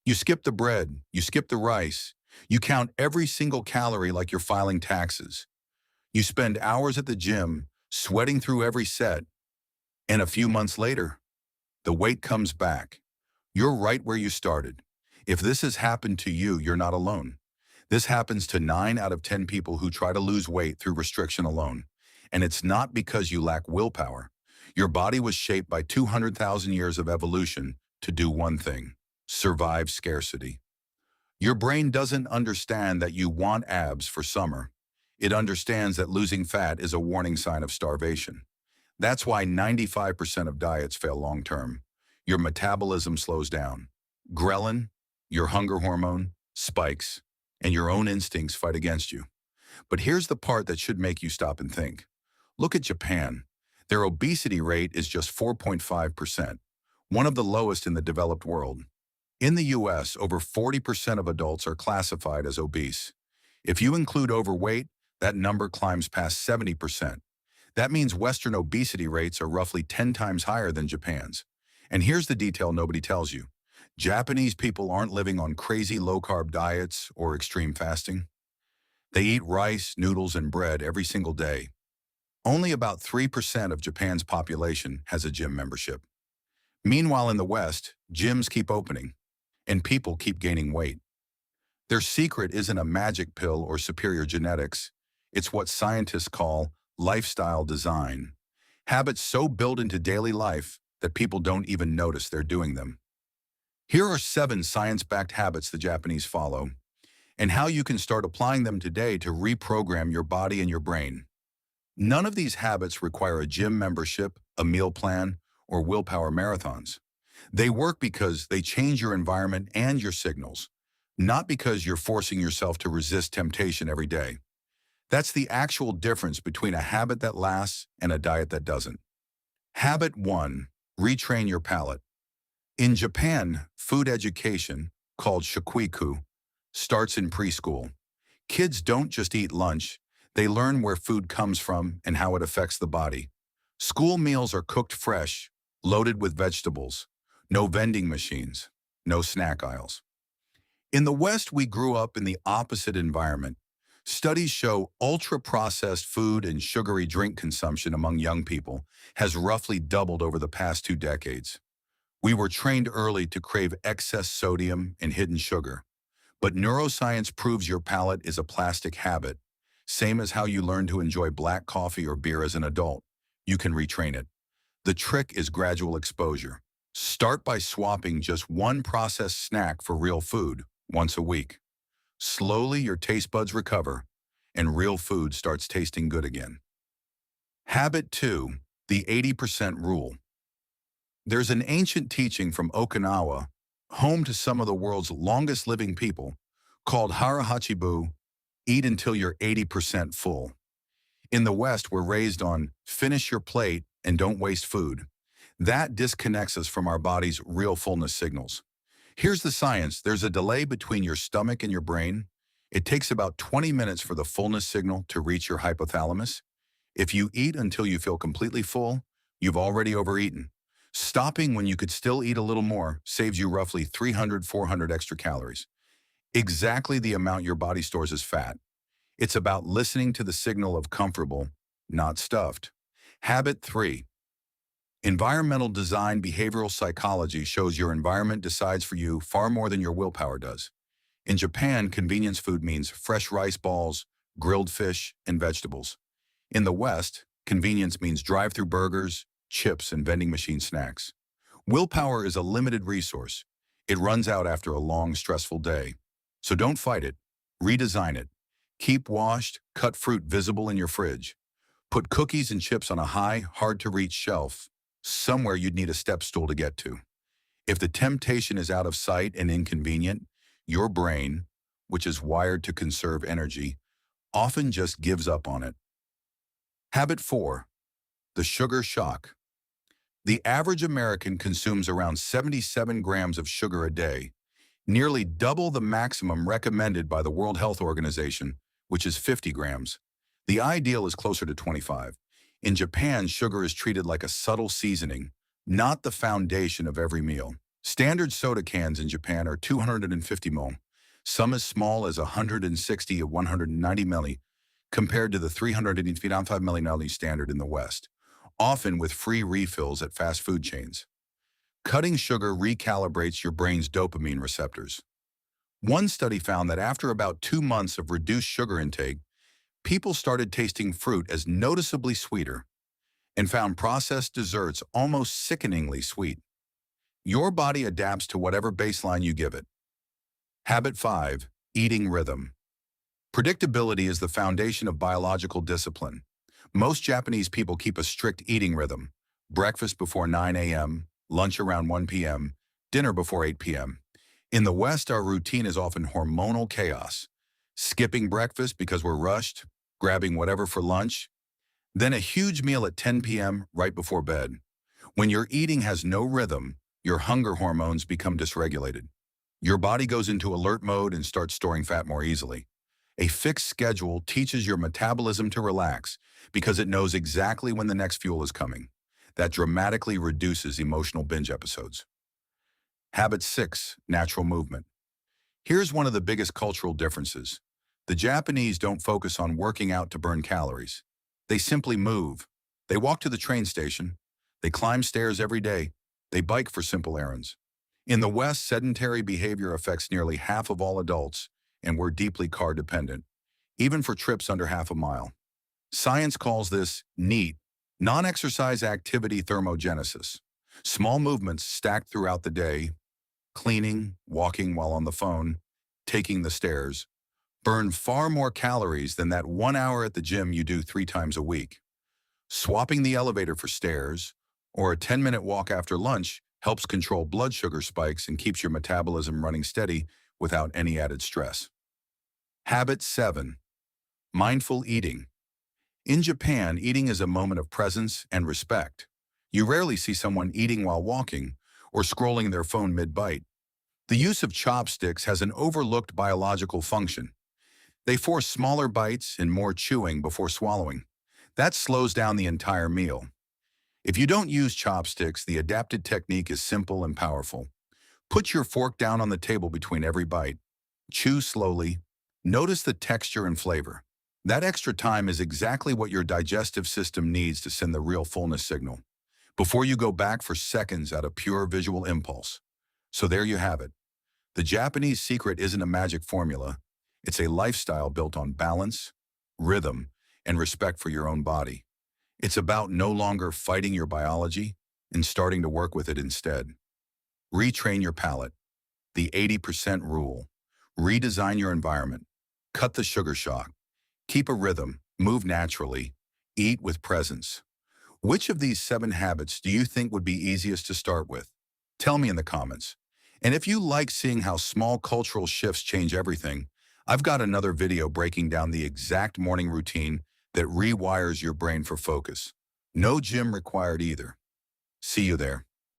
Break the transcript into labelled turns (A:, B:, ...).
A: You skip the bread, you skip the rice, you count every single calorie like you're filing taxes. You spend hours at the gym, sweating through every set, and a few months later, the weight comes back. You're right where you started. If this has happened to you, you're not alone. This happens to 9 out of 10 people who try to lose weight through restriction alone. And it's not because you lack willpower. Your body was shaped by 200,000 years of evolution to do one thing: survive scarcity. Your brain doesn't understand that you want abs for summer. It understands that losing fat is a warning sign of starvation. That's why 95% of diets fail long term. Your metabolism slows down. Ghrelin, your hunger hormone, spikes, and your own instincts fight against you. But here's the part that should make you stop and think. Look at Japan. Their obesity rate is just 4.5%, one of the lowest in the developed world. In the US, over 40% of adults are classified as obese. If you include overweight, that number climbs past 70%. That means Western obesity rates are roughly 10 times higher than Japan's. And here's the detail nobody tells you. Japanese people aren't living on crazy low-carb diets or extreme fasting. They eat rice, noodles, and bread every single day. Only about 3% of Japan's population has a gym membership. Meanwhile, in the West, gyms keep opening, and people keep gaining weight. Their secret isn't a magic pill or superior genetics. It's what scientists call lifestyle design. Habits so built into daily life that people don't even notice they're doing them. Here are 7 science-backed habits the Japanese follow, and how you can start applying them today to reprogram your body and your brain. None of these habits require a gym membership, a meal plan, or willpower marathons. They work because they change your environment and your signals, not because you're forcing yourself to resist temptation every day. That's the actual difference between a habit that lasts and a diet that doesn't. Habit 1. Retrain your palate. In Japan, food education, called shokuiku, starts in preschool. Kids don't just eat lunch, they learn where food comes from and how it affects the body. School meals are cooked fresh, loaded with vegetables. No vending machines, no snack aisles. In the West, we grew up in the opposite environment. Studies show ultra-processed food and sugary drink consumption among young people has roughly doubled over the past 2 decades. We were trained early to crave excess sodium and hidden sugar. But neuroscience proves your palate is a plastic habit. Same as how you learn to enjoy black coffee or beer as an adult. You can retrain it. The trick is gradual exposure. Start by swapping just one processed snack for real food once a week. Slowly, your taste buds recover, and real food starts tasting good again. Habit 2. The 80% rule. There's an ancient teaching from Okinawa, home to some of the world's longest living people, called Harahachibu, eat until you're 80% full. In the West, we're raised on finish your plate and don't waste food. That disconnects us from our body's real fullness signals. Here's the science. There's a delay between your stomach and your brain. It takes about 20 minutes for the fullness signal to reach your hypothalamus. If you eat until you feel completely full, you've already overeaten. Stopping when you could still eat a little more saves you roughly 300-400 extra calories. Exactly the amount your body stores as fat. It's about listening to the signal of comfortable, not stuffed. Habit 3. Environmental design behavioral psychology shows your environment decides for you far more than your willpower does. In Japan, convenience food means fresh rice balls, grilled fish, and vegetables. In the West, convenience means drive-through burgers, chips, and vending machine snacks. Willpower is a limited resource. It runs out after a long, stressful day. So don't fight it. Redesign it. Keep washed, cut fruit visible in your fridge. Put cookies and chips on a high, hard-to-reach shelf, somewhere you'd need a step stool to get to. If the temptation is out of sight and inconvenient, your brain, which is wired to conserve energy, often just gives up on it. Habit 4. The sugar shock. The average American consumes around 77 grams of sugar a day, nearly double the maximum recommended by the World Health Organization, which is 50 grams. The ideal is closer to 25. In Japan, sugar is treated like a subtle seasoning, not the foundation of every meal. Standard soda cans in Japan are 250 ml, some as small as 160 or 190 milli, compared to the 355 milli standard in the West, often with free refills at fast food chains. Cutting sugar recalibrates your brain's dopamine receptors. One study found that after about 2 months of reduced sugar intake, people started tasting fruit as noticeably sweeter and found processed desserts almost sickeningly sweet. Your body adapts to whatever baseline you give it. Habit 5. Eating rhythm. Predictability is the foundation of biological discipline. Most Japanese people keep a strict eating rhythm. Breakfast before 9 a.m., lunch around 1 p.m., dinner before 8 p.m. In the West, our routine is often hormonal chaos. Skipping breakfast because we're rushed, grabbing whatever for lunch, then a huge meal at 10 p.m. right before bed. When your eating has no rhythm, your hunger hormones become dysregulated. Your body goes into alert mode and starts storing fat more easily. A fixed schedule teaches your metabolism to relax because it knows exactly when the next fuel is coming. That dramatically reduces emotional binge episodes. Habit 6. Natural movement. Here's one of the biggest cultural differences. The Japanese don't focus on working out to burn calories. They simply move. They walk to the train station. They climb stairs every day. They bike for simple errands. In the West, sedentary behavior affects nearly half of all adults, and we're deeply car dependent, even for trips under half a mile. Science calls this NEAT, non-exercise activity thermogenesis. Small movements stacked throughout the day, cleaning, walking while on the phone, taking the stairs, burn far more calories than that 1 hour at the gym you do 3 times a week. Swapping the elevator for stairs or a 10-minute walk after lunch helps control blood sugar spikes and keeps your metabolism running steady without any added stress. Habit 7. Mindful eating. In Japan, eating is a moment of presence and respect. You rarely see someone eating while walking or scrolling their phone mid-bite. The use of chopsticks has an overlooked biological function. They force smaller bites and more chewing before swallowing. That slows down the entire meal. If you don't use chopsticks, the adapted technique is simple and powerful. Put your fork down on the table between every bite. Chew slowly. Notice the texture and flavor. That extra time is exactly what your digestive system needs to send the real fullness signal, before you go back for seconds out of pure visual impulse. So there you have it. The Japanese secret isn't a magic formula. It's a lifestyle built on balance, rhythm, and respect for your own body. It's about no longer fighting your biology and starting to work with it instead. Retrain your palate. The 80% rule. Redesign your environment. Cut the sugar shock. Keep a rhythm. Move naturally. Eat with presence. Which of these 7 habits do you think would be easiest to start with? Tell me in the comments. And if you like seeing how small cultural shifts change everything, I've got another video breaking down the exact morning routine that rewires your brain for focus. No gym required either. See you there.